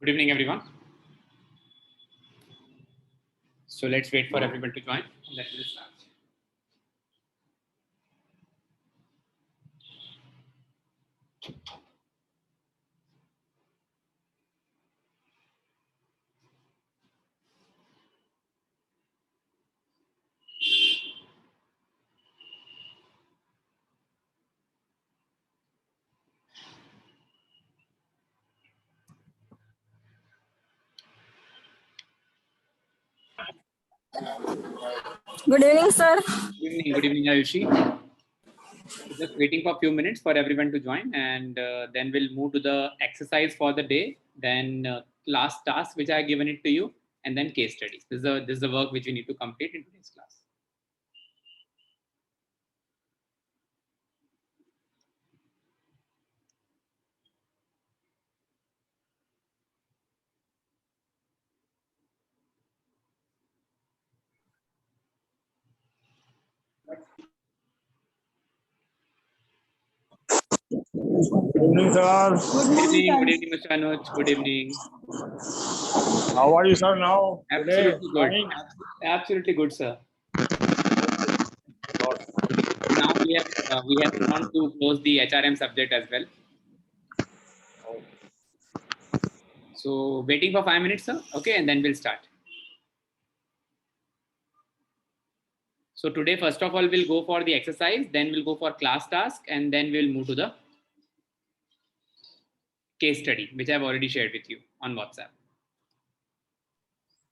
Good evening, everyone. So let's wait for everyone to join and then we'll start. Good evening, sir. Good evening, Ayushi. Just waiting for a few minutes for everyone to join, and then we'll move to the exercise for the day. Then last task which I have given it to you, and then case studies. This is the work which we need to complete in today's class. Good evening, sir. Good evening, Mr. Anuj. Good evening. How are you, sir, now? Absolutely Today, good. fine? Absolutely good, sir. Now we have gone to close the HRM subject as well. So waiting for 5 minutes, sir. Okay, and then we'll start. So today, first of all, we'll go for the exercise, then we'll go for class task, and then we'll move to the case study, which I've already shared with you on WhatsApp.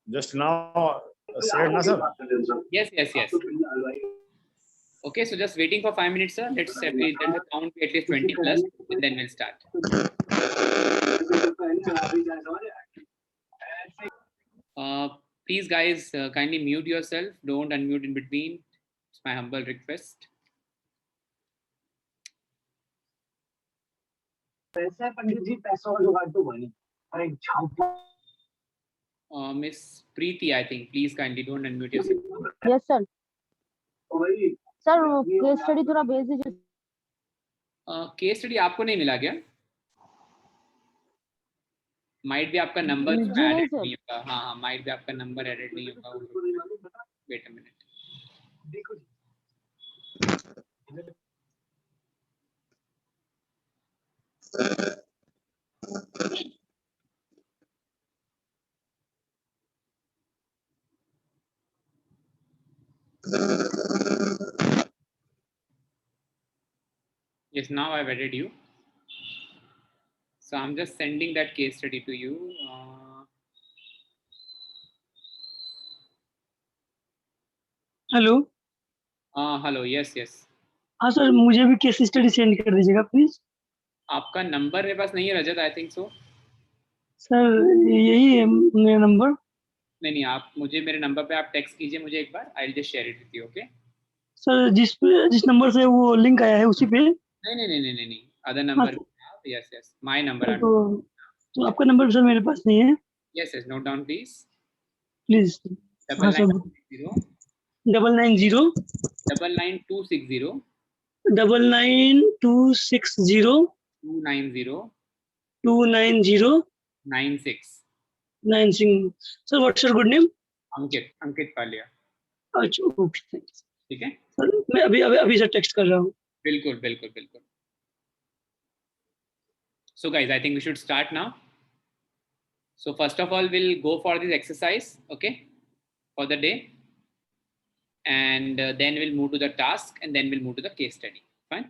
Just now, said, na, sir? Yes. Okay, so just waiting for 5 minutes, sir. Let's set the count at least 20 plus, and then we'll start. Please, guys, kindly mute yourself. Don't unmute in between. It's my humble request. Miss Preeti, I think, please kindly don't unmute yourself. Yes, sir. Sir case study थोड़ा भेज दीजिए. Case study आपको नहीं मिला क्या? Might भी आपका number जी नहीं, एडेड सर. नहीं होगा. हाँ, माइट भी आपका नंबर एडेड नहीं होगा. Wait a minute. Yes, now I've added you. So I'm just sending that case study to you. Hello. Hello. Yes. हाँ सर, मुझे भी केस स्टडी सेंड कर दीजिएगा प्लीज. आपका नंबर मेरे पास नहीं है रजत, आई थिंक सो. सर यही है मेरा नंबर. नहीं, आप मुझे मेरे नंबर पे आप टेक्स्ट कीजिए मुझे एक बार. I will just share it with you. Okay sir जिस नंबर से वो लिंक आया है उसी पे. नहीं. Other number. Yes my number. तो आपका नंबर सर मेरे पास नहीं है. Yes note down please. Please. हाँ sir. 990 99260 99260 290 96. 96. Sir what's your good name? Ankit Paliya. अच्छा, ओके, थैंक्स. ठीक है सर, मैं अभी सर टेक्स्ट कर रहा हूँ. बिल्कुल. So guys, I think we should start now. So first of all, we'll go for this exercise, okay, for the day. And then we'll move to the task, and then we'll move to the case study. Fine.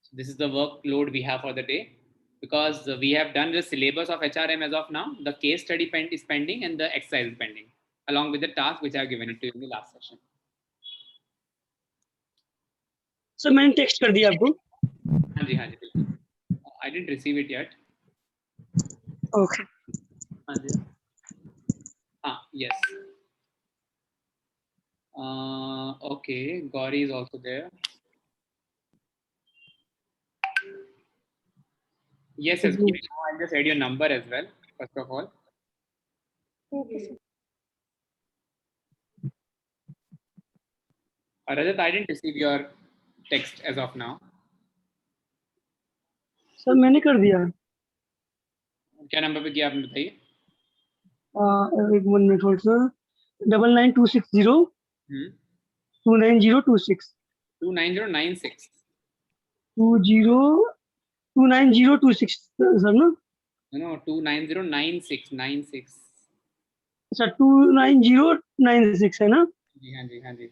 So this is the workload we have for the day. Because we have done the syllabus of HRM as of now, the case study is pending and the exercise is pending, along with the task which I have given it to you in the last session. Sir मैंने text कर दिया आपको. हाँ जी बिल्कुल. I didn't receive it yet. Okay. Yes. Okay, Gauri is also there. Yes, now I'll just add your number as well, first of all. Okay. Rajat, I didn't receive your text as of now. Sir मैंने कर दिया. क्या number पे किया आपने बताइए? एक minute hold sir. 99260 हम्म 29026 29096 29026 sir ना? नो 29096 अच्छा 29096 है ना? जी हाँ जी हाँ जी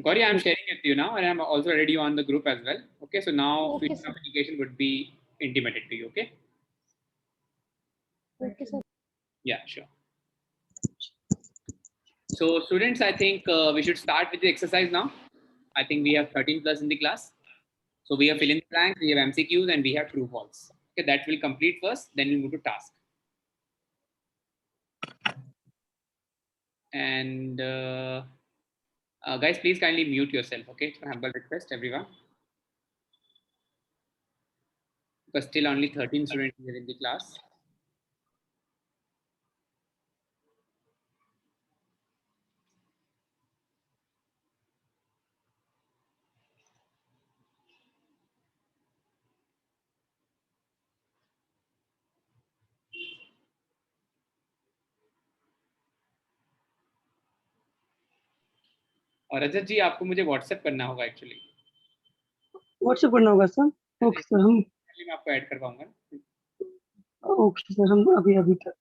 Gauri, I'm sharing it to you now and I'm also added you on the group as well. Okay, so now Okay, future sir. communication would be intimated to you. Okay, Okay, sir. yeah, sure. So students, I think we should start with the exercise now. I think we have 13 plus in the class. So we have fill in the blanks, we have MCQs, and we have true false. Okay, that will complete first, then we'll move to task. And guys, please kindly mute yourself. Okay, it's a humble request, everyone. Because still only 13 students here in the class. और रजत जी, आपको मुझे WhatsApp करना होगा actually. WhatsApp करना होगा sir? Okay sir, हम मैं आपको ऐड कर पाऊंगा। ओके सर, हम अभी अभी तक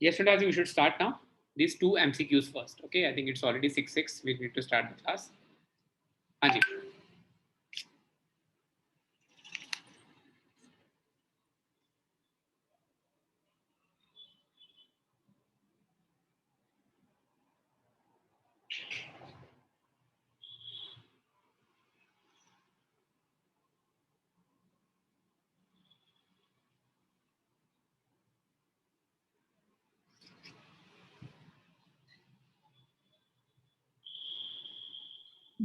Yes, students, we should start now. These two MCQs first. Okay, I think it's already 6:06. We need to start the class. Anji.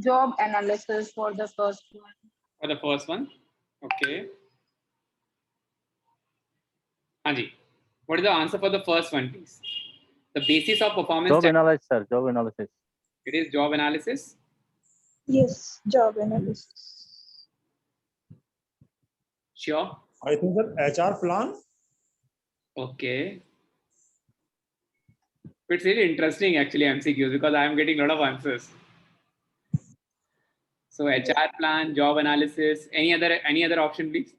Job analysis for the first one. For the first one. Okay. Anji. What is the answer for the first one, please? The basis of performance. Job analysis, sir. Job analysis. It is job analysis. Yes, job analysis. Sure. I think that HR plan. Okay. It's really interesting actually MCQs because I am getting a lot of answers. So HR plan, job analysis, any other option, please?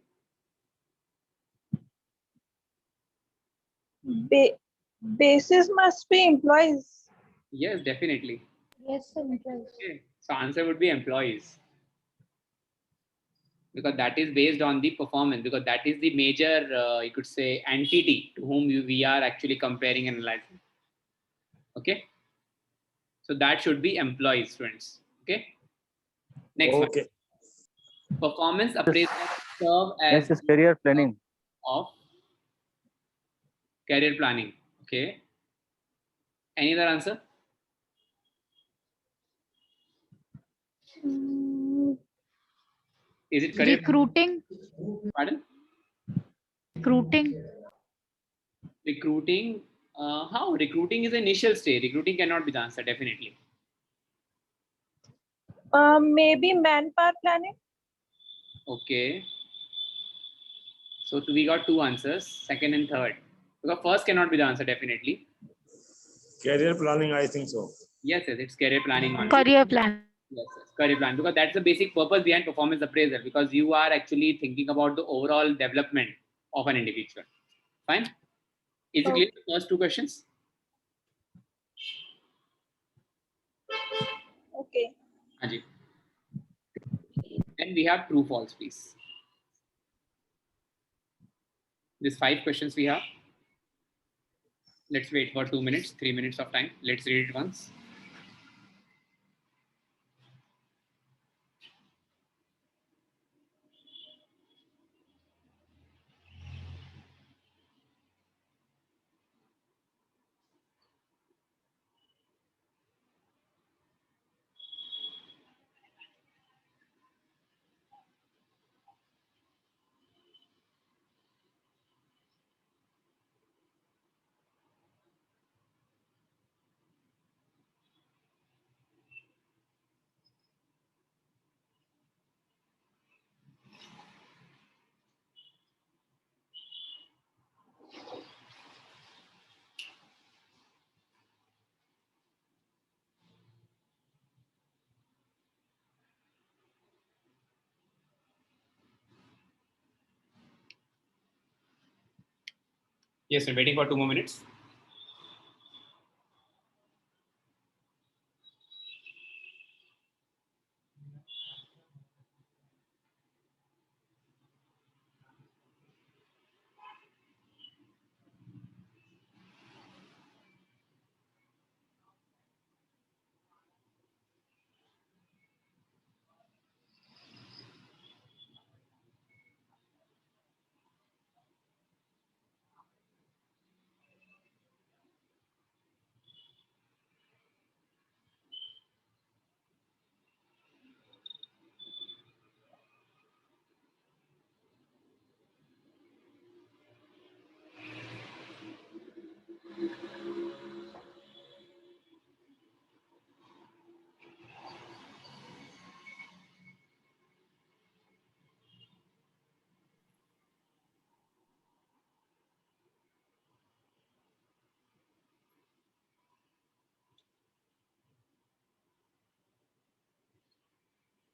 Basis must be employees. Yes, definitely. Yes, sir. Employees. Okay. So answer would be employees. Because that is based on the performance, because that is the major, you could say, entity to whom we are actually comparing and analyzing. Okay. So that should be employees, friends. Okay. Next one. Okay. Performance appraisal serve as Next is career planning. of career planning. Okay. Any other answer? Is it career? Recruiting. Pardon? Recruiting. Recruiting. How? Recruiting is initial stage. Recruiting cannot be the answer, definitely. Maybe manpower planning. Okay. So we got two answers, second and third. Because first cannot be the answer, definitely. Career planning, I think so. Yes, it's career planning. Only. Career plan. Yes, career plan, because that's the basic purpose behind performance appraisal, because you are actually thinking about the overall development of an individual. Fine. Is it clear? The first two questions? Okay. Anji. Then we have true false, please. These 5 questions we have. Let's wait for 2 minutes, 3 minutes of time. Let's read it once. Yes, we're waiting for 2 more minutes.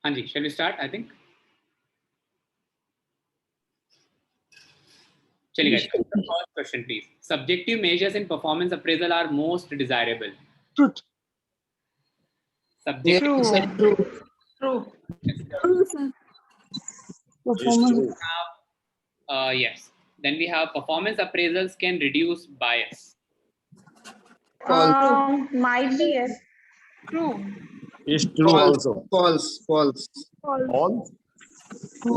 Anji, shall we start? I think. Chali guys, the first question, please. Subjective measures in performance appraisal are most desirable. Truth. Subjective. True. Performance. Yes. Then we have performance appraisals can reduce bias. Might be yes. True. Is true also. False. All?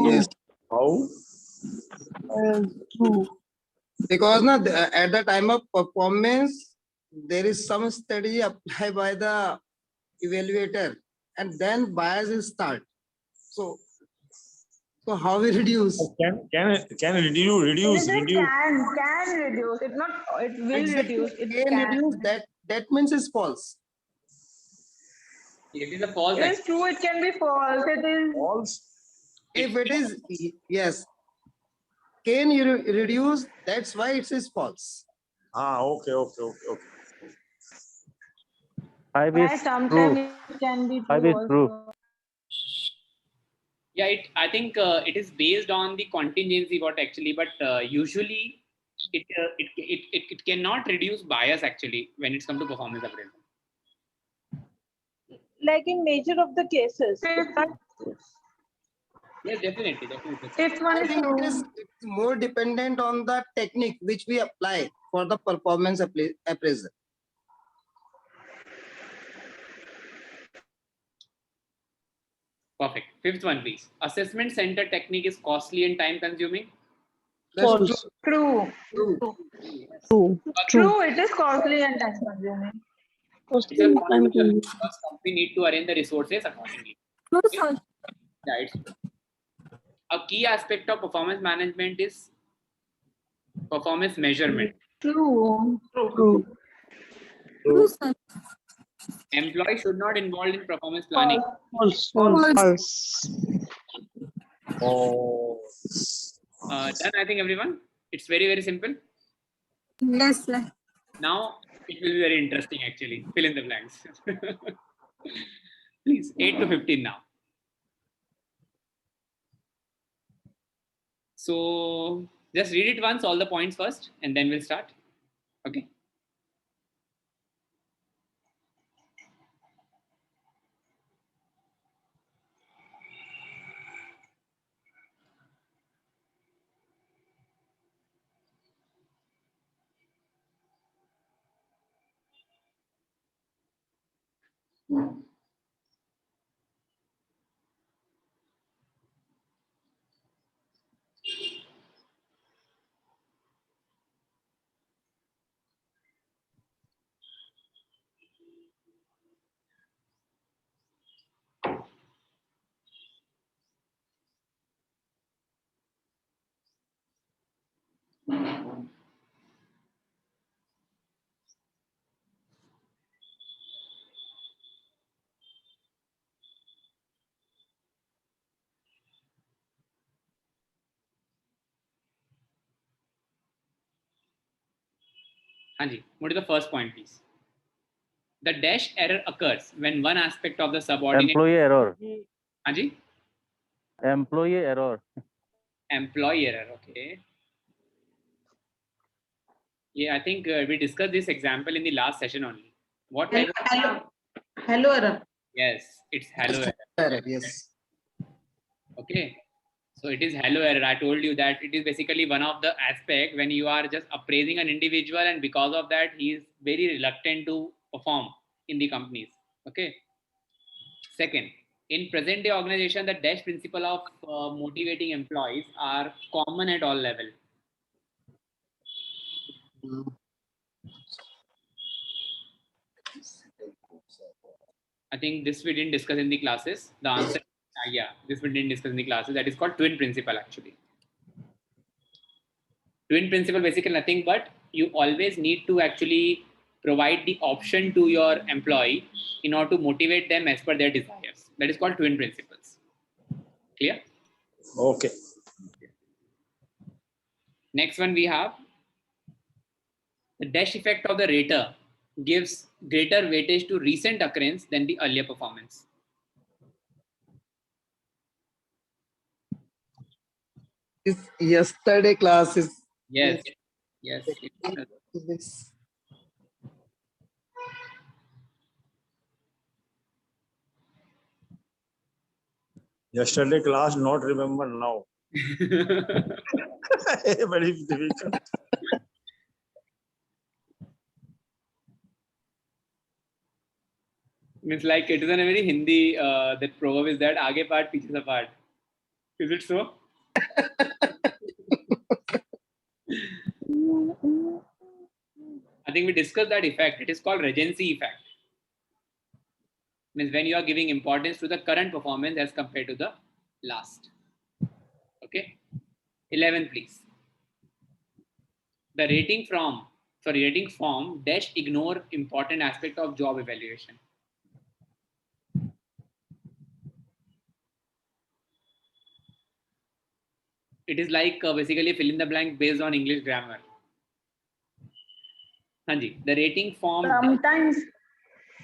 Yes, How? True. because now at the time of performance, there is some study applied by the evaluator, and then bias is start. So how we reduce? Can reduce? It can reduce. It not. It will Exactly. reduce. It Can reduce that means is false. It is a false. It is true. It can be false. It is. False? If it is yes, can you reduce? That's why it is false. Okay. 5 Yeah, is sometimes true. it can be 5 true is true. also. Yeah, I think it is based on the contingency what actually, but usually it cannot reduce bias actually when it's come to performance appraisal. Like in major of the cases. Yes, definitely. Fifth one I is think true. it's more dependent on the technique which we apply for the performance appraisal. Perfect. Fifth one, please. Assessment center technique is costly and time consuming. That's False. True. True. It is costly and time consuming. It's a costly because company need to arrange the resources accordingly. Okay? Yeah, it's true. A key aspect of performance management is performance measurement. True. Employees should not involve in performance planning. False. Done, I think everyone. It's very simple. Yes. Now it will be very interesting actually. Fill in the blanks. Please, 8 to 15 now. So just read it once, all the points first, and then we'll start. Okay. Hanji, what is the first point, please? The dash error occurs when one aspect of the subordinate. Employee error. Hanji? Employee error. Employee error. Okay. Yeah, I think we discussed this example in the last session only. What type of? Hello error. Yes, it's hello error. Error, yes. Okay. So it is hello error. I told you that it is basically one of the aspect when you are just appraising an individual, and because of that he is very reluctant to perform in the companies. Okay. Second, in present day organization, the dash principle of motivating employees are common at all level. I think this we didn't discuss in the classes. The answer, yeah, this we didn't discuss in the classes. That is called twin principle actually. Twin principle basically nothing but you always need to actually provide the option to your employee in order to motivate them as per their desires. That is called twin principles. Clear? Okay. Next one we have the dash effect of the rater gives greater weightage to recent occurrence than the earlier performance. This yesterday class is. Yes. Yes. This. Yesterday class, not remember now. Very difficult. Means like it is in a very Hindi that proverb is that आगे part पीछे से part. Is it so? I think we discussed that effect. It is called regency effect. Means when you are giving importance to the current performance as compared to the last. Okay. 11, please. The rating form dash ignore important aspect of job evaluation. It is like basically fill in the blank based on English grammar. Hanji, the rating form. Sometimes.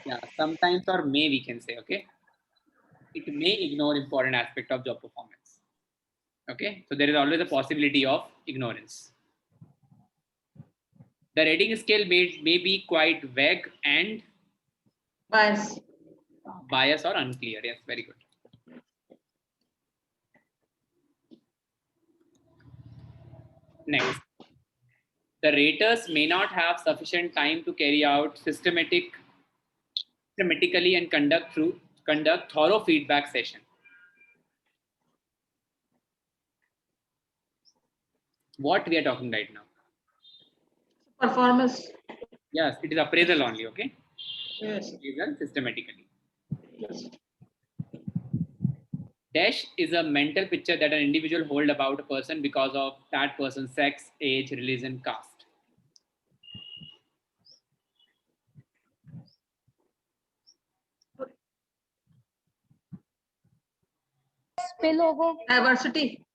Yeah, sometimes or may we can say, okay. It may ignore important aspect of job performance. Okay, so there is always a possibility of ignorance. The rating scale may be quite vague and Bias. or unclear. Yes, very good. Next, the raters may not have sufficient time to carry out systematically and conduct thorough feedback session. What we are talking right now? Performance. Yes, it is appraisal only. Okay. Yes. Appraisal systematically. Yes. Dash is a mental picture that an individual hold about a person because of that person's sex, age, religion, caste. Spillover. Diversity.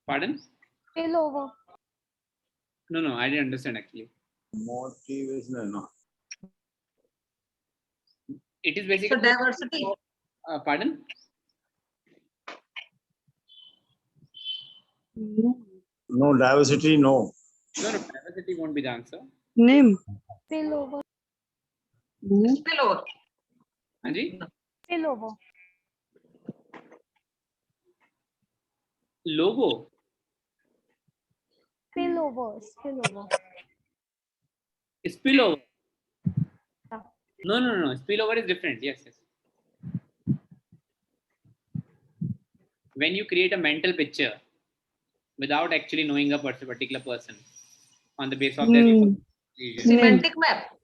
Pardon? Spillover. No, I didn't understand actually. Motivational, no. It is So basically. diversity. Pardon? No diversity, no. No, diversity won't be the answer. Name. Spillover. Spillover. Anji? Spillover. Logo. Spillover. Spillover. Spillover. Yeah. No. Spillover is different. Yes. When you create a mental picture without actually knowing a particular person on the basis of their vision. Semantic map.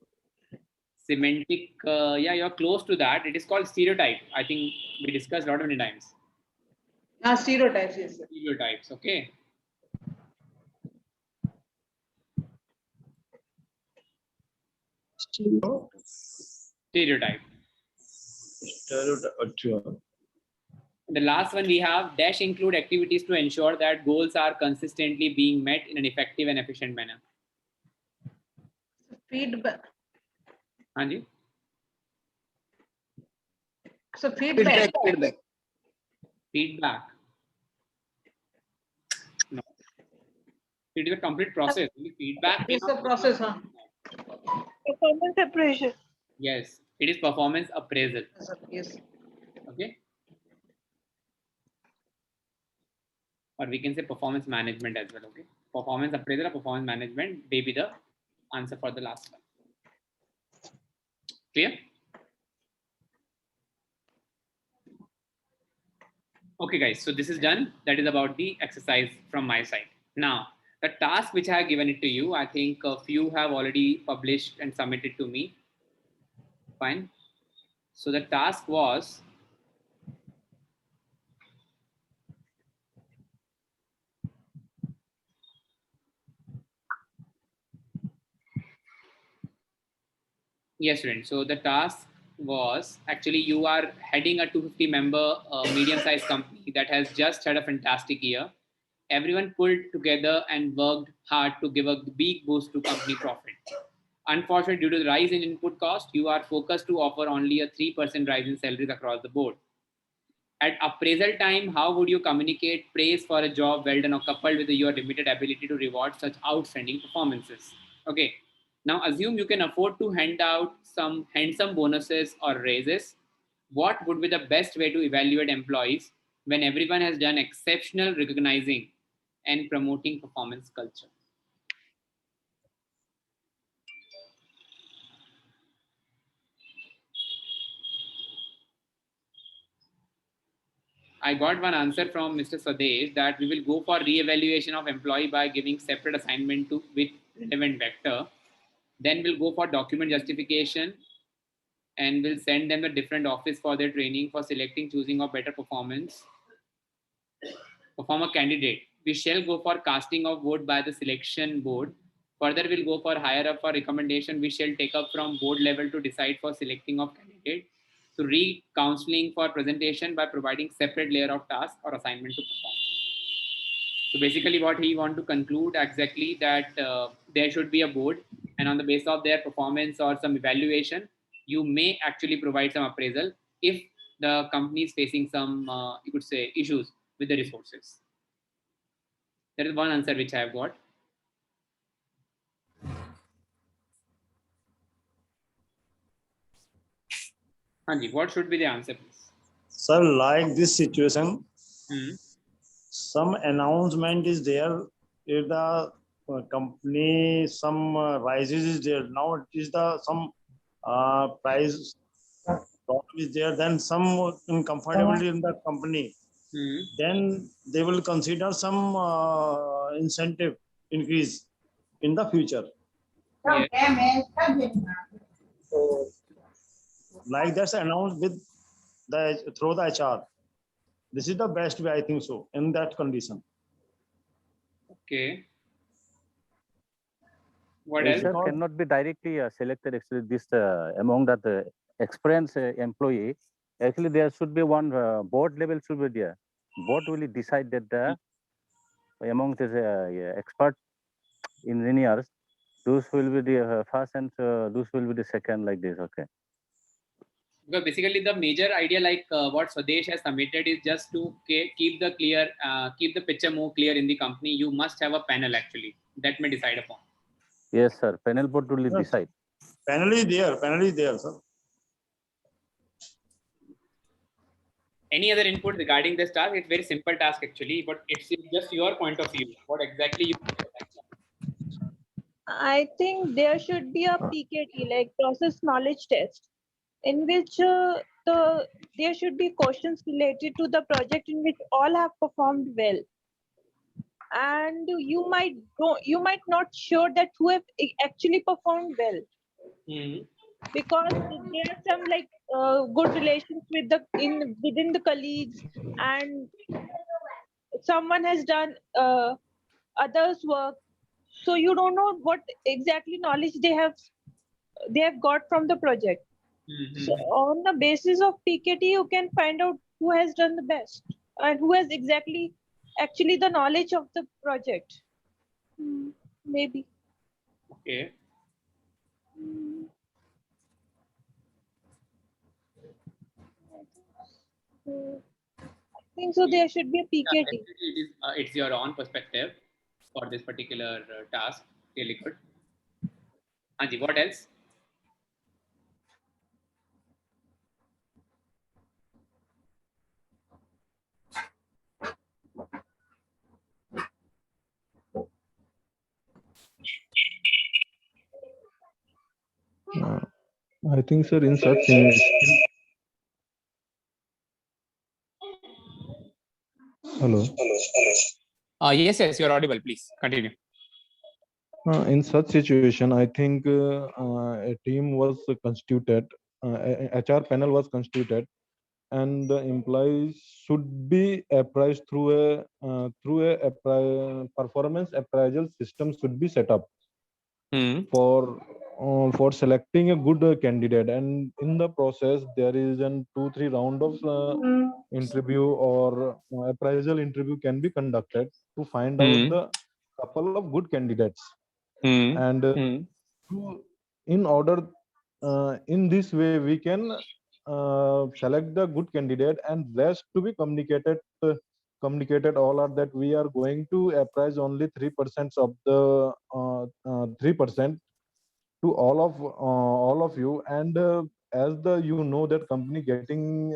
Semantic, yeah, you're close to that. It is called stereotype. I think we discussed a lot many times. Stereotypes, yes, sir. Stereotypes, okay. Stereotype. The last one we have dash include activities to ensure that goals are consistently being met in an effective and efficient manner. Feedback. Anji? So feedback. Feedback. No. It is a complete process. Feedback. It's a process, huh? Performance appraisal. Yes, it is performance appraisal. Yes, sir. Yes. Okay. Or we can say performance management as well. Okay. Performance appraisal or performance management may be the answer for the last one. Clear? Okay, guys. So this is done. That is about the exercise from my side. Now, the task which I have given it to you, I think a few have already published and submitted to me. Fine. So the task was yes, student. So the task was actually you are heading a 250 member medium-sized company that has just had a fantastic year. Everyone pulled together and worked hard to give a big boost to company profit. Unfortunately, due to the rise in input cost, you are focused to offer only a 3% rise in salaries across the board. At appraisal time, how would you communicate praise for a job well done or coupled with your limited ability to reward such outstanding performances? Okay. Now assume you can afford to hand out some handsome bonuses or raises. What would be the best way to evaluate employees when everyone has done exceptional recognizing and promoting performance culture? I got one answer from Mr. Swadesh that we will go for re-evaluation of employee by giving separate assignment to with relevant vector. Then we'll go for document justification and we'll send them a different office for their training for selecting, choosing of better performer candidate. We shall go for casting of vote by the selection board. Further, we'll go for higher up for recommendation. We shall take up from board level to decide for selecting of candidate. To re-counseling for presentation by providing separate layer of task or assignment to perform. So basically what he want to conclude exactly that there should be a board and on the basis of their performance or some evaluation, you may actually provide some appraisal if the company is facing some, you could say, issues with the resources. That is one answer which I have got. Hanji, what should be the answer, please? Sir, like this situation, some announcement is there. If the company some rises is there, now it is the some price problem is there. Then some uncomfortability in the company. Then they will consider some incentive increase in the future. Yes. So, like that's announced with the through the HR. This is the best way, I think so, in that condition. Okay. What HR else? cannot be directly selected. Actually, this among that experienced employee. Actually, there should be one board level should be there. Board will decide that the among the expert engineers, those will be the first and those will be the second, like this. Okay. Because basically the major idea, like what Swadesh has submitted, is just to keep the picture more clear in the company. You must have a panel actually that may decide upon. Yes, sir. Panel board will decide. Panel is there, sir. Any other input regarding this task? It's very simple task actually, but it's just your point of view. What exactly you? I think there should be a PKT, like process knowledge test. in which there should be questions related to the project in which all have performed well, and you might not sure that who have actually performed well, because there are some like good relations with the within the colleagues, and someone has done others work, so you don't know what exactly knowledge they have got from the project. So on the basis of PKT, you can find out who has done the best and who has actually the knowledge of the project. Maybe. Okay. I think so. There should be a Yeah, PKT. definitely it is, it's your own perspective for this particular task. Really good. Anji, what else? I think, sir, in such hello. Yes, yes, you're audible. Please continue. In such situation, I think a team was constituted, HR panel was constituted, and the employees should be appraised through a performance appraisal system should be set up for selecting a good candidate. And in the process, there is an 2-3 round of interview or appraisal interview can be conducted to find out the couple of good candidates. And in order in this way we can select the good candidate, and rest to be communicated all are that we are going to appraise only 3% of the 3% to all of you. And as the that company getting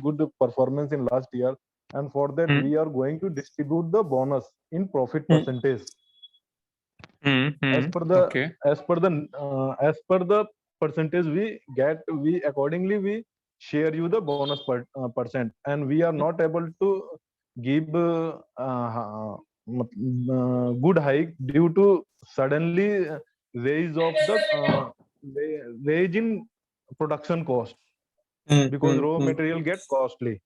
good performance in last year, and for that we are going to distribute the bonus in profit percentage as per the percentage we get. We accordingly we share you the bonus percent, and we are not able to give good hike due to suddenly raise of the raise in production cost, because raw material get costly.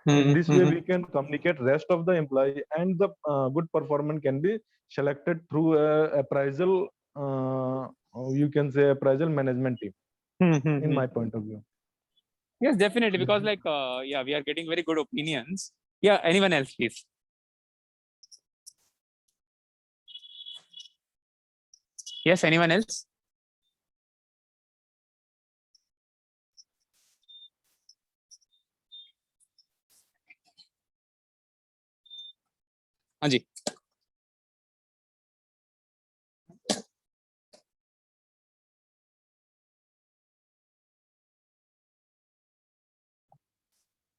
In this way we can communicate rest of the employee, and the good performance can be selected through appraisal, you can say appraisal management team, in my point of view. Yes, definitely, because like yeah, we are getting very good opinions. Yeah, anyone else, please? Yes, anyone else? Anji.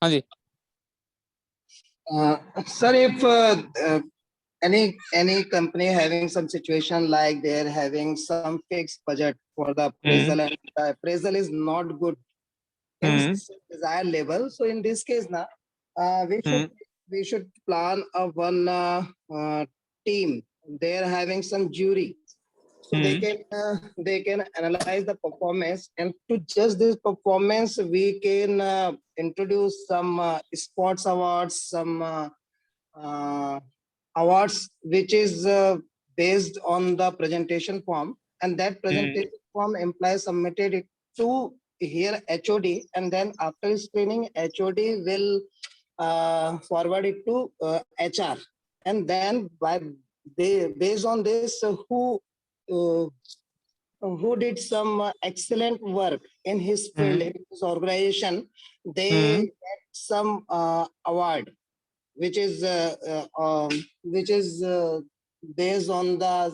Anji. Sir, if any company having some situation like they're having some fixed budget for the appraisal, and the appraisal is not good in desired level, so in this case now we should plan a one team. They're having some jury, so they can analyze the performance, and to judge this performance we can introduce some sports awards, some awards which is based on the presentation form, and that presentation form employee submitted it to here HOD, and then after screening HOD will forward it to HR, and then based on this who did some excellent work in his field, in his organization, they get some award, which is based on the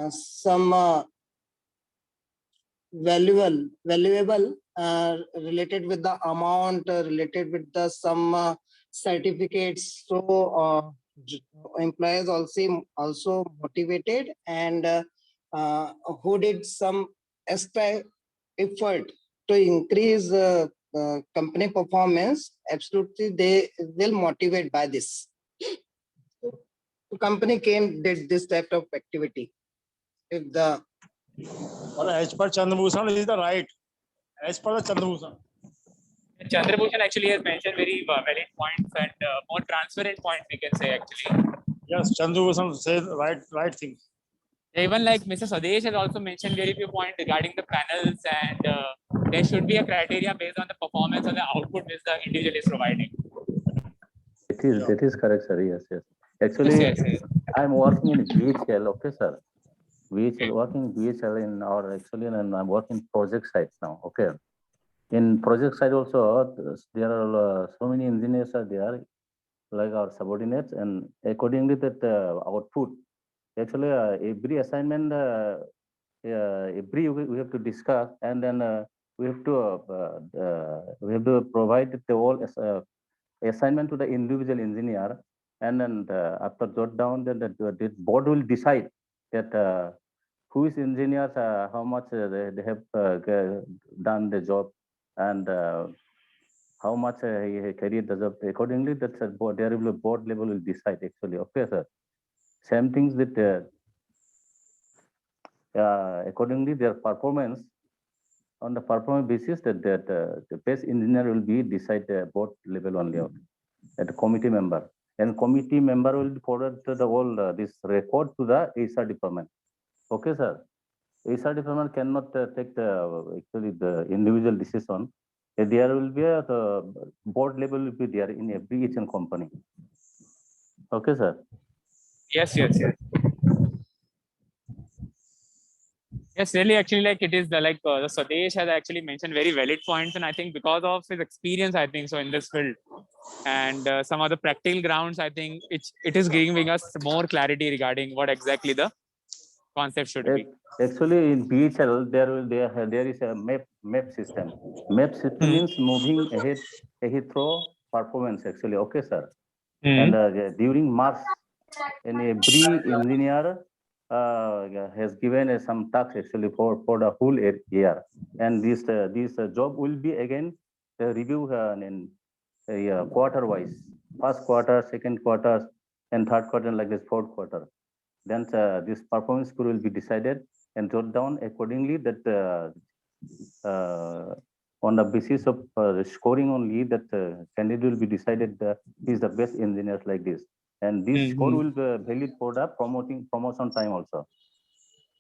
some valuable related with the amount, related with the some certificates. So employees also motivated, and who did some effort to increase company performance, absolutely they will motivate by this. The company did this type of activity. If the Well, as per Chandrabhushan is the right. As per the Chandrabhushan. Chandrabhushan actually has mentioned very valid points and more transparent points, we can say actually. Yes, Chandrabhushan says right thing. Even like Mr. Swadesh has also mentioned very few points regarding the panels, and there should be a criteria based on the performance or the output which the individual is providing. That is correct, sir. Yes. Actually, Yes. I'm working in BHL. Okay, sir. Working BHL in our and I'm working project sites now. Okay. In project side also, there are so many engineers are there, like our subordinates, and accordingly that output. Actually, every assignment, we have to discuss, and then we have to provide the whole assignment to the individual engineer, and then after jot down, then the board will decide that who is engineers, how much they have done the job, and how much he carried the job. Accordingly, that's a board level will decide actually. Okay, sir. Same things that accordingly their performance, on the performance basis that the best engineer will be decided board level only at the committee member, and committee member will forward to the whole this record to the HR department. Okay, sir. HR department cannot take the individual decision. There will be the board level will be there in every each and company. Okay, sir. Yes. Yes, really, actually, like it is the Swadesh has actually mentioned very valid points, and I think because of his experience, I think so in this field, and some other practical grounds, I think it is giving us more clarity regarding what exactly the concept should be. Actually, in BHL, there is a map system. Map system means moving ahead through performance. Actually, okay, sir. And during March, and every engineer has given some tasks actually for the whole year, and this job will be again review in quarter wise, first quarter, second quarter, and third quarter, like this fourth quarter. Then this performance score will be decided and jot down accordingly that on the basis of scoring only that candidate will be decided he is the best engineer like this, and this score will be valid for the promotion time also.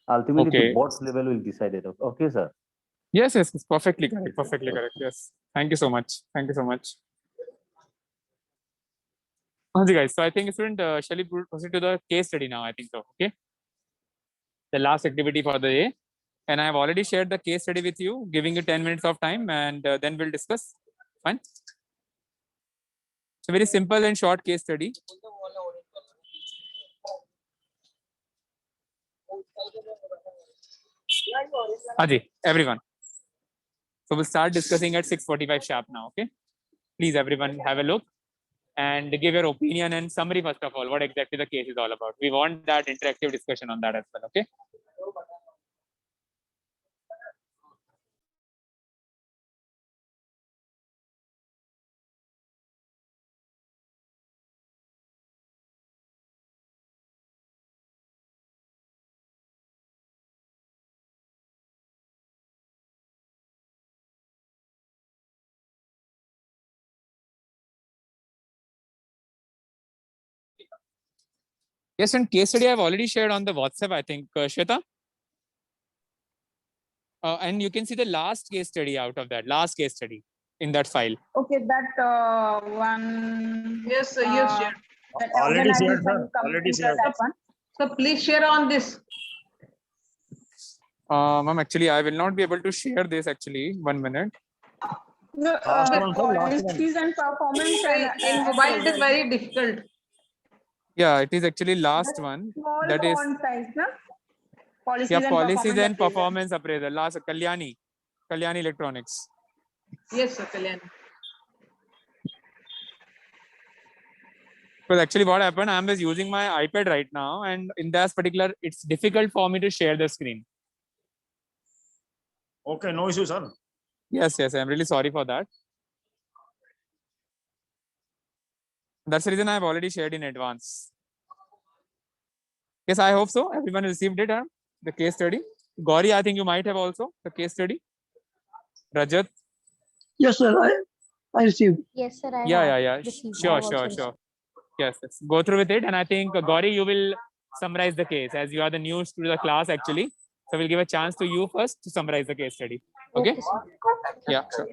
Ultimately, the board level will decide it. Okay, sir. Yes, it's perfectly correct. Yes. Thank you so much. Okay, guys. So I think student, shall we proceed to the case study now? I think so. Okay. The last activity for the day, and I have already shared the case study with you, giving you 10 minutes of time, and then we'll discuss. Fine. So very simple and short case study. Aji, everyone. So we'll start discussing at 6:45 sharp now. Okay. Please, everyone, have a look and give your opinion and summary first of all, what exactly the case is all about. We want that interactive discussion on that as well. Okay. Yes, and case study I've already shared on the WhatsApp, I think, Shweta. And you can see the last case study out of that, last case study in that file. Okay, that one. Yes, sir, you shared. Already shared, sir. Already shared. So please share on this. Ma'am, actually, I will not be able to share this actually. 1 minute. No, policies and performance. In mobile, it is very difficult. Yeah, it is actually last one. Small That is size, no? Policies and performance appraisal. Last Kalyani Electronics. Yes, sir, Kalyani. Because actually what happened, I'm just using my iPad right now, and in that particular, it's difficult for me to share the screen. Okay, no issue, sir. Yes, yes, I'm really sorry for that. That's the reason I've already shared in advance. Yes, I hope so. Everyone received it, the case study. Gauri, I think you might have also the case study. Rajat. Yes, sir. I received. Yes, sir. I Yeah, have yeah. received. I Sure, have also sure, received. sure. Yes, yes. Go through with it. And I think Gauri, you will summarize the case as you are the news to the class actually. So we'll give a chance to you first to summarize the case study. Okay? Okay, sir. Yeah, sure.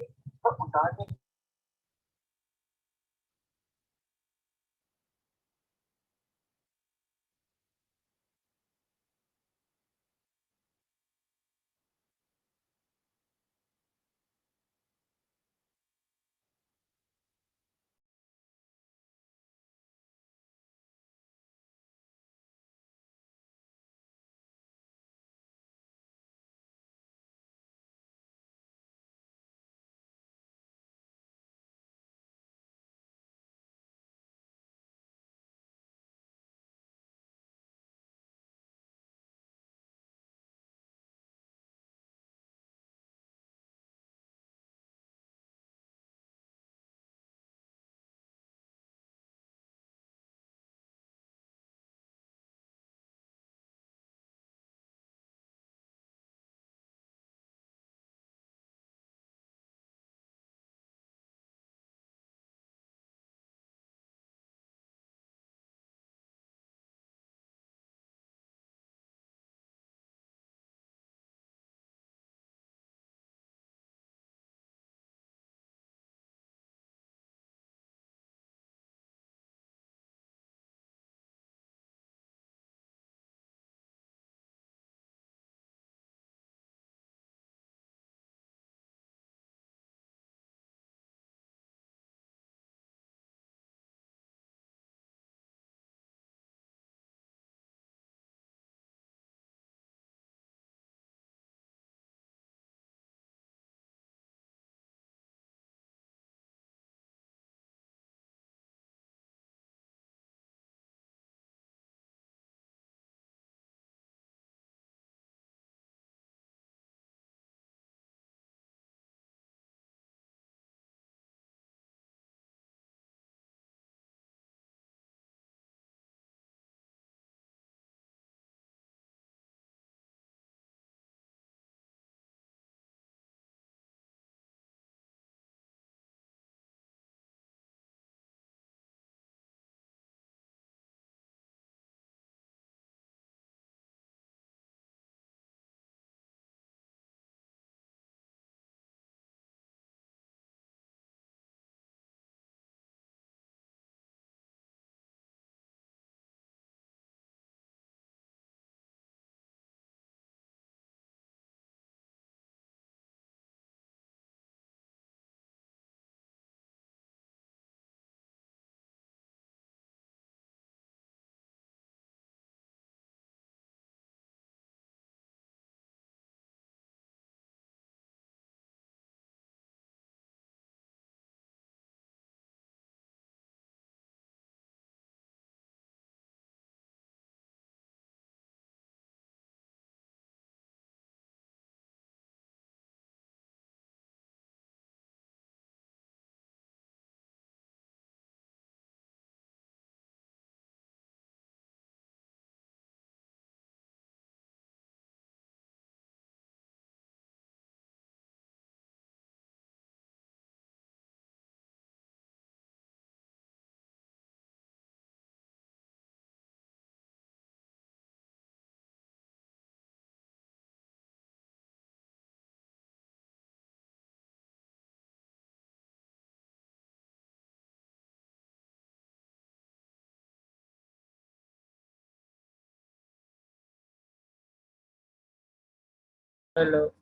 Hello.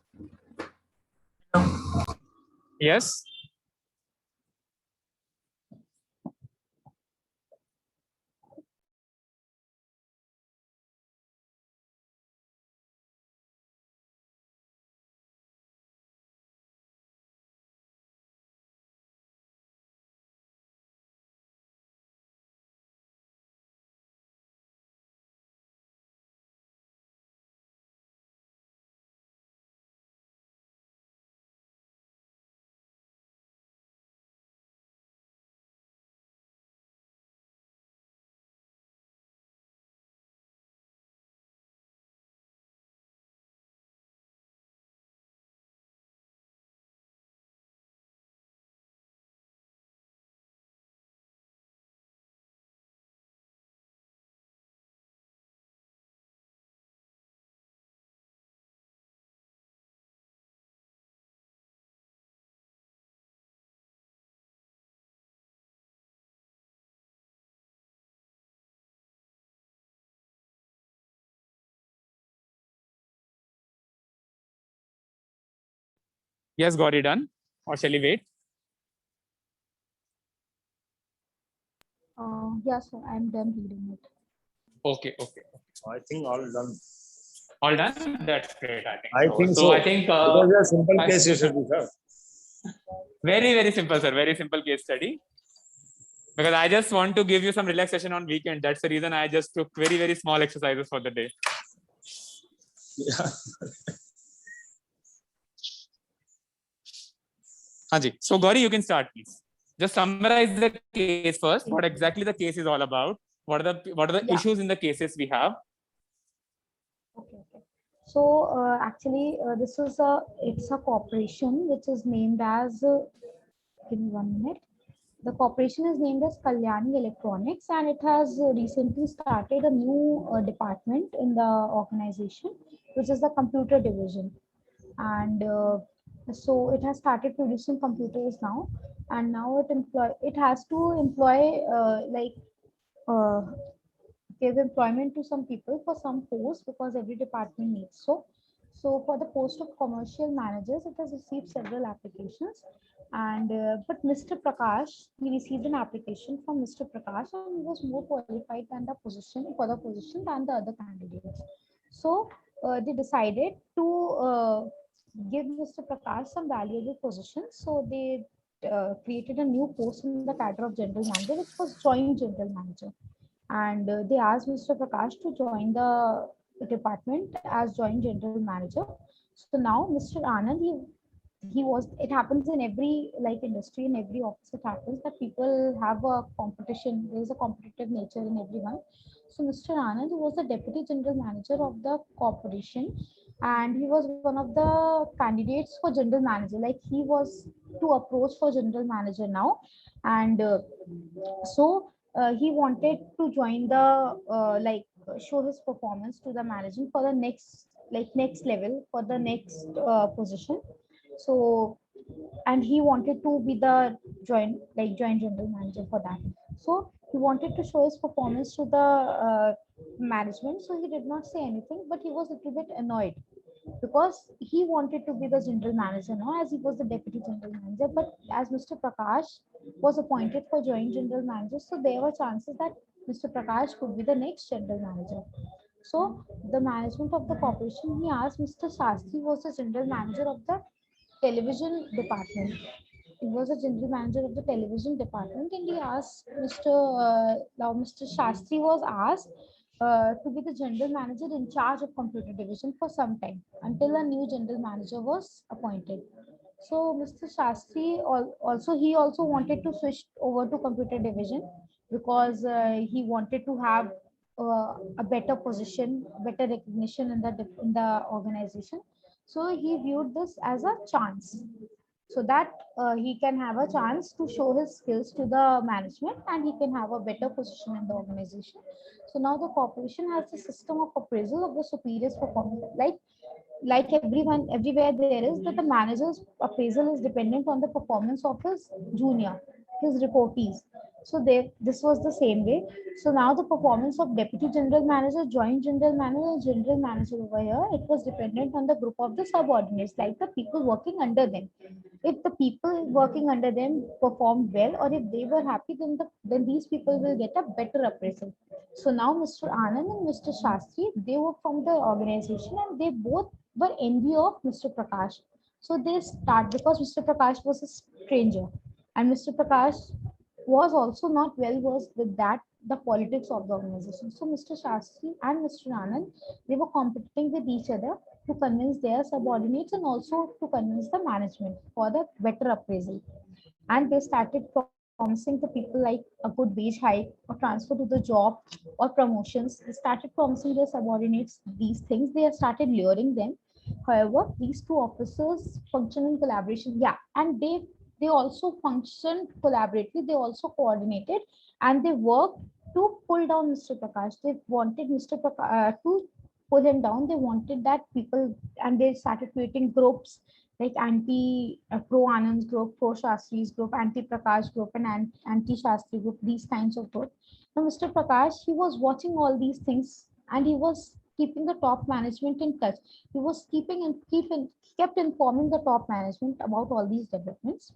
Yes. Yes, Gauri, done. Or shall we wait? Yes, sir, I'm done reading it. Okay. I think all done. All done? That's great, I think. I think so. I think Because a simple case you should be, sir. very, very simple, sir. Very simple case study. Because I just want to give you some relaxation on weekend. That's the reason I just took very, very small exercises for the day. Yeah. Haji. So Gauri, you can start, please. Just summarize the case first. What exactly the case is all about? What are the issues in the cases we have? Okay. So actually, this is it's a corporation which is named as. Give me 1 minute. The corporation is named as Kalyani Electronics, and it has recently started a new department in the organization, which is the computer division. And so it has started producing computers now, and now it has to employ give employment to some people for some posts, because every department needs so for the post of commercial managers, it has received several applications. And but Mr. Prakash, he received an application from Mr. Prakash, and he was more qualified than the position than the other candidates. So they decided to give Mr. Prakash some valuable positions. So they created a new post in the cadre of general manager, which was joint general manager. And they asked Mr. Prakash to join the department as joint general manager. So now Mr. Anand, he was, it happens in every industry, in every office it happens that people have a competition, there is a competitive nature in everyone. So Mr. Anand was the deputy general manager of the corporation, and he was one of the candidates for general manager, like he was to approach for general manager now. And he wanted to join the show his performance to the management for the next level, for the next position. So, and he wanted to be the joint general manager for that. So he wanted to show his performance to the management. So he did not say anything, but he was a little bit annoyed, because he wanted to be the general manager now, as he was the deputy general manager. But as Mr. Prakash was appointed for joint general manager, so there were chances that Mr. Prakash could be the next general manager. So the management of the corporation, he asked Mr. Shastri, was the general manager of the television department. He was a general manager of the television department, and he asked Mr. Shastri was asked to be the general manager in charge of computer division for some time, until a new general manager was appointed. So Mr. Shastri also wanted to switch over to computer division, because he wanted to have a better position, better recognition in the organization. So he viewed this as a chance, so that he can have a chance to show his skills to the management, and he can have a better position in the organization. So now the corporation has a system of appraisal of the superior's performance. Like everywhere there is, that the manager's appraisal is dependent on the performance of his junior, his reportees. So this was the same way. So now the performance of deputy general manager, joint general manager, general manager over here, it was dependent on the group of the subordinates, like the people working under them. If the people working under them performed well, or if they were happy, then these people will get a better appraisal. So now Mr. Anand and Mr. Shastri, they were from the organization, and they both were envy of Mr. Prakash. So they start, because Mr. Prakash was a stranger, and Mr. Prakash was also not well versed with the politics of the organization. So Mr. Shastri and Mr. Anand, they were competing with each other to convince their subordinates, and also to convince the management for the better appraisal. And they started promising to people like a good wage hike, or transfer to the job, or promotions. They started promising their subordinates these things. They started luring them. However, these two officers function in collaboration. Yeah, and they also functioned collaboratively. They also coordinated, and they worked to pull down Mr. Prakash. They wanted Mr. Prakash to pull him down. They wanted that people, and they started creating groups like pro Anand's group, pro Shastri's group, anti Prakash group, and anti Shastri group. These kinds of group. Now, Mr. Prakash, he was watching all these things, and he keeping the top management in touch. He was kept informing the top management about all these developments.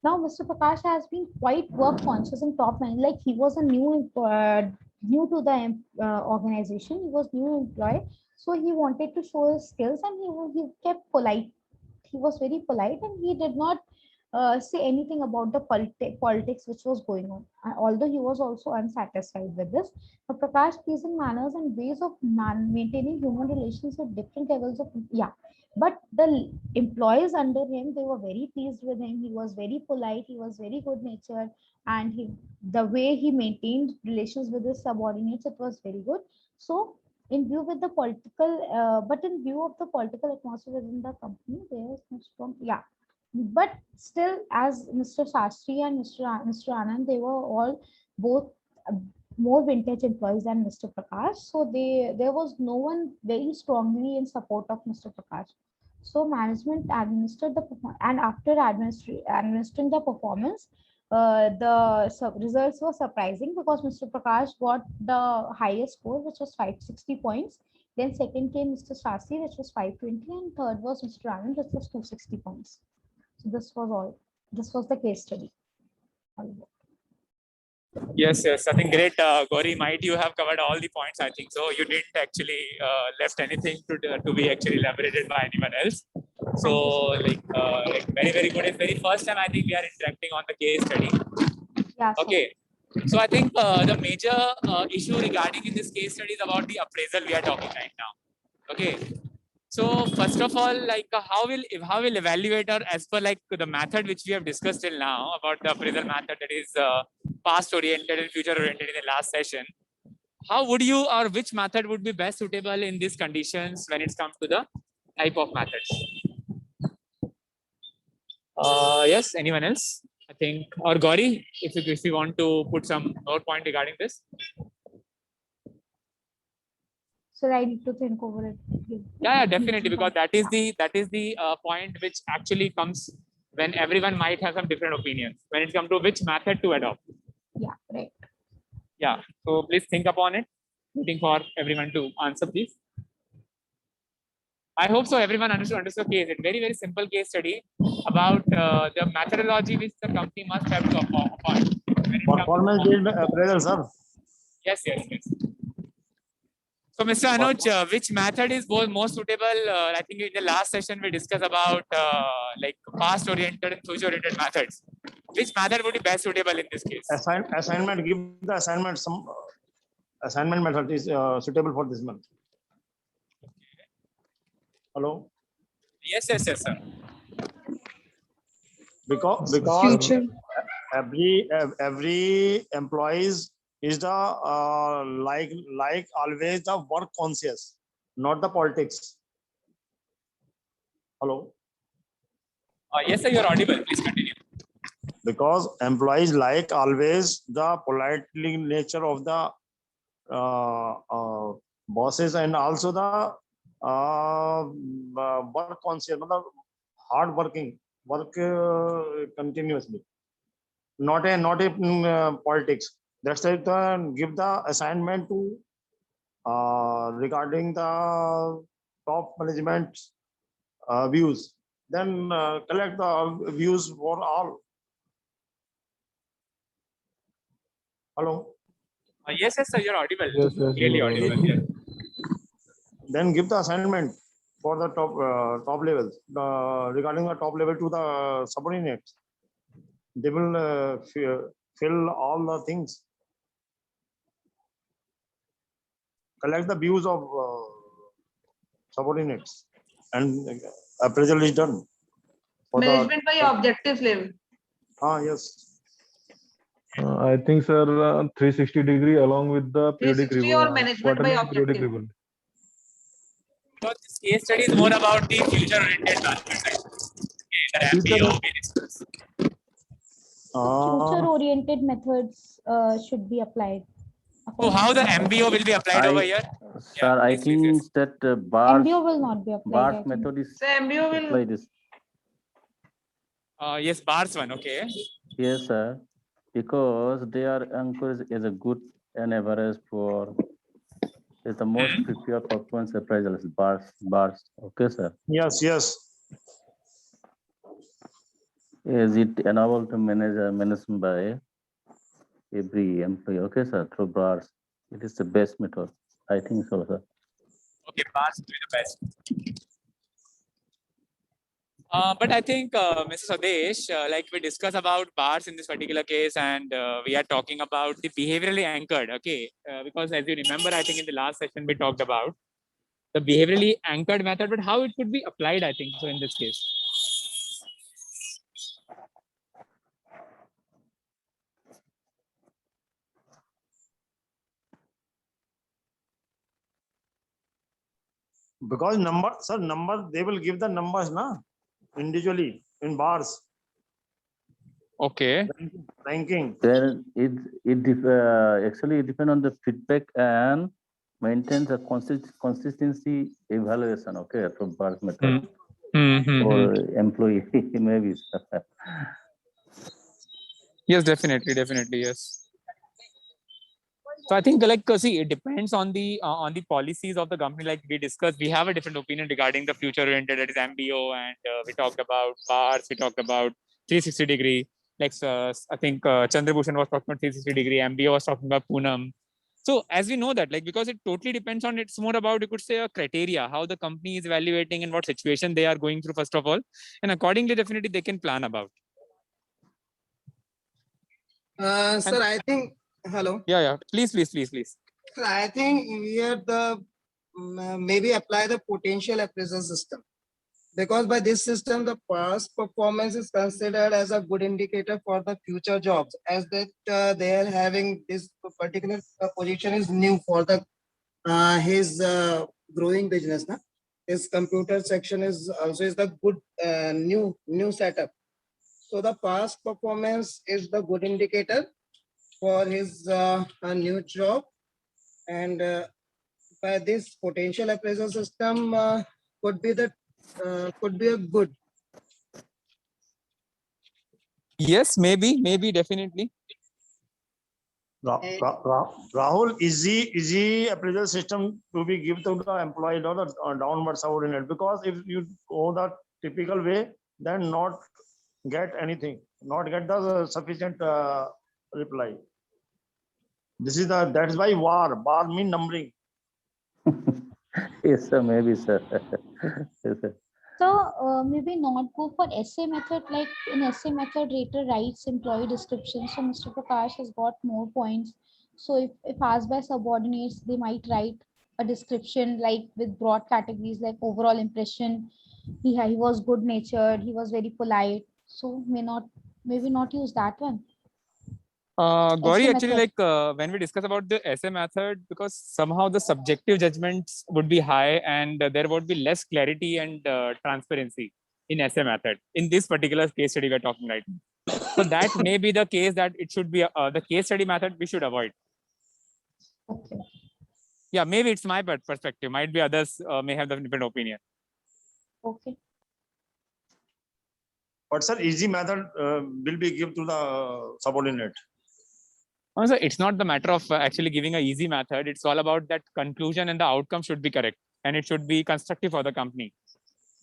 Now, Mr. Prakash has been quite work conscious and top man. Like he was a new to the organization. He was new employee, so he wanted to show his skills, and he kept polite. He was very polite, and he did not say anything about the politics which was going on. Although he was also unsatisfied with this, but Prakash pleasing manners and ways of maintaining human relations with different levels of But the employees under him, they were very pleased with him. He was very polite. He was very good natured, and the way he maintained relations with his subordinates, it was very good. So, in view with the in view of the political atmosphere within the company, there is no strong, But still, as Mr. Shastri and Mr. Anand, they were all both more vintage employees than Mr. Prakash. So there was no one very strongly in support of Mr. Prakash. So management administered the performance, and after administering the performance, the results were surprising because Mr. Prakash got the highest score, which was 560 points. Then second came Mr. Shastri, which was 520, and third was Mr. Anand, which was 260 points. So this was all. This was the case study. Yes, I think great. Gauri, might you have covered all the points? I think so. You didn't actually left anything to be actually elaborated by anyone else. So, like very good. It's very first time I think we are interacting on the case study. Yeah. Okay. So I think the major issue regarding in this case study is about the appraisal we are talking right now. Okay. So first of all, like how will evaluator, as per like the method which we have discussed till now about the appraisal method, that is past oriented and future oriented in the last session, how would you, or which method would be best suitable in these conditions when it comes to the type of methods? Yes, anyone else? I think, or Gauri, if you want to put some more point regarding this. So I need to think over it. Yeah, definitely, because that is the point which actually comes when everyone might have some different opinions when it comes to which method to adopt. Yeah, right. Yeah, so please think upon it. Waiting for everyone to answer, please. I hope so. Everyone understood case. It's very simple case study about the methodology which the company must have to apply. Performance-based appraisal, sir. Yes. So, Mr. Anuj, which method is most suitable? I think in the last session we discussed about like past-oriented and future-oriented methods. Which method would be best suitable in this case? Assignment. Give the assignment. Some assignment method is suitable for this month. Hello. Yes, sir. Because every employees is the like always the work conscious, not the politics. Hello. Yes, sir. You're audible. Please continue. Because employees like always the politely nature of the bosses, and also the work conscious, hard working, work continuously, not a politics. That's why give the assignment to regarding the top management views. Then collect the views for all. Hello. Yes, sir. You're audible. Yes, Clearly audible. Yes. Then give the assignment for the top levels regarding the top level to the subordinates. They will fill all the things. Collect the views of subordinates, and appraisal is done. Management by objectives level. Yes. I think, sir, 360-degree along with the periodic 360 or management by periodic objective. review. So this case study is more about the future-oriented methods. Okay, the MBO we discussed. Future-oriented methods should be applied. So how the MBO will be applied over here? Sir, I think that bars MBO will not be applied. bars method is So MBO will. applied is. Yes, bars one. Okay. Yes, sir. Because they are encouraged as a good and average for is the most preferred performance appraisal is bars. Okay, sir. Yes, yes. Is it enabled to manage by every employee? Okay, sir. Through bars, it is the best method. I think so, sir. Okay, bars will be the best. But I think, Mr. Swadesh, like we discussed about bars in this particular case, and we are talking about the behaviorally anchored, okay? Because as you remember, I think in the last session we talked about the behaviorally anchored method, but how it could be applied, I think, so in this case. Because number, they will give the numbers, na? Individually in bars. Okay. Ranking. Then actually it depends on the feedback and maintains a consistency evaluation. Okay, from bars method for employee maybe. Yes, definitely, yes. So I think, like, see, it depends on the policies of the company. Like we discussed, we have a different opinion regarding the future-oriented, that is MBO, and we talked about bars, we talked about 360-degree. Like I think Chandrabhushan was talking about 360-degree, MBO was talking about Poonam. So as we know that, like, because it totally depends on, it's more about, you could say, a criteria, how the company is evaluating and what situation they are going through, first of all, and accordingly, definitely they can plan about. Sir, I think, hello. Yeah. Please. Sir, I think we have maybe apply the potential appraisal system, because by this system, the past performance is considered as a good indicator for the future jobs, as that they are having this particular position is new for the his growing business. Na? His computer section is also is the good new setup. So the past performance is the good indicator for his new job, and by this potential appraisal system could be a good. Yes, maybe, definitely. Rahul, easy appraisal system to be given to the employee, not a downward subordinate. Because if you go the typical way, then not get anything, not get the sufficient reply. That is why bar mean numbering. Yes, sir. Maybe, sir. Yes, sir. So maybe not go for essay method. Like in essay method, rater writes employee description. So Mr. Prakash has got more points. So if asked by subordinates, they might write a description like with broad categories like overall impression. He was good natured. He was very polite. So maybe not use that one. Gauri, Essay actually, method. like when we discuss about the essay method, because somehow the subjective judgments would be high and there would be less clarity and transparency in essay method in this particular case study we're talking right now. So that may be the case that it should be the case study method we should avoid. Okay. Yeah, maybe it's my perspective. Might be others may have the different opinion. Okay. But sir, easy method will be given to the subordinate. Also, it's not the matter of actually giving an easy method. It's all about that conclusion and the outcome should be correct and it should be constructive for the company.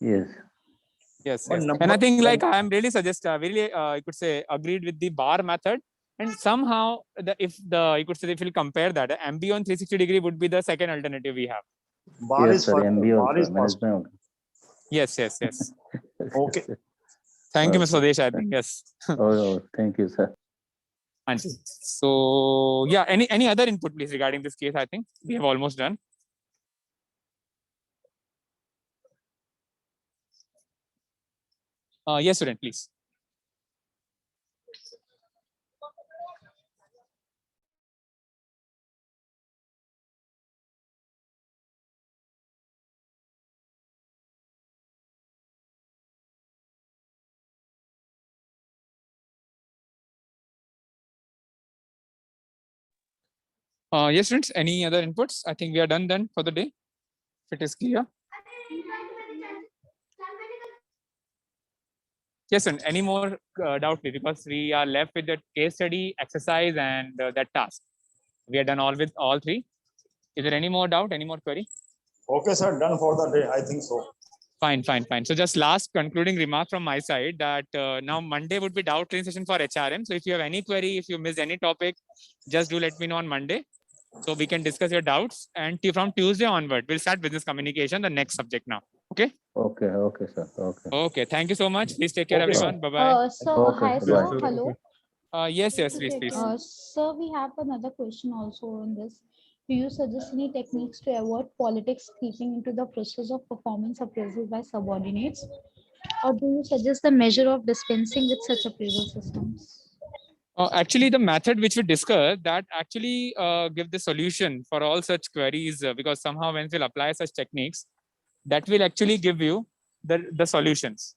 Yes. Yes. And I think like I'm really you could say agreed with the bar method. And somehow you could say if you compare that, MBO on 360-degree would be the second alternative we have. Bar yes, is sir. first. MBO, Bar is first. Yes. Okay. Thank you, Mr. Swadesh. I think yes. Oh, thank you, sir. So yeah, any other input please regarding this case? I think we have almost done. Yes, student, please. Yes, students, any other inputs? I think we are done then for the day. If it is clear. Yes, and any more doubt, please, because we are left with the case study, exercise, and that task. We are done all with all three. Is there any more doubt, any more query? Okay, sir, done for the day. I think so. Fine. So just last concluding remark from my side that now Monday would be doubt clearing session for HRM. So if you have any query, if you missed any topic, just do let me know on Monday. So we can discuss your doubts. And from Tuesday onward, we'll start business communication, the next subject now. Okay? Okay, sir. Okay. Okay. Thank you so much. Please take care, Okay, everyone. Bye-bye. Sir, Okay, hi, bye. sir. Hello. Yes, please. Sir, we have another question also on this. Do you suggest any techniques to avoid politics creeping into the process of performance appraisal by subordinates? Or do you suggest the measure of dispensing with such appraisal systems? Actually, the method which we discussed that actually give the solution for all such queries because somehow when we'll apply such techniques, that will actually give you the solutions.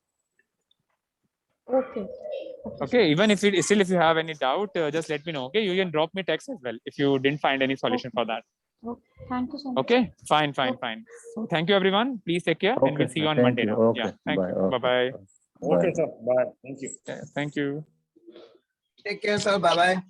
Okay. Even if you have any doubt, just let me know. Okay, you can drop me text as well if you didn't find any solution for that. Okay. Thank you so much. Okay, fine. So thank you, everyone. Please take care, and we'll see you on Monday now. Okay. Yeah, thank you. Okay. Bye-bye. Okay, sir. Bye. Thank you. Thank you. Take care, sir. Bye bye.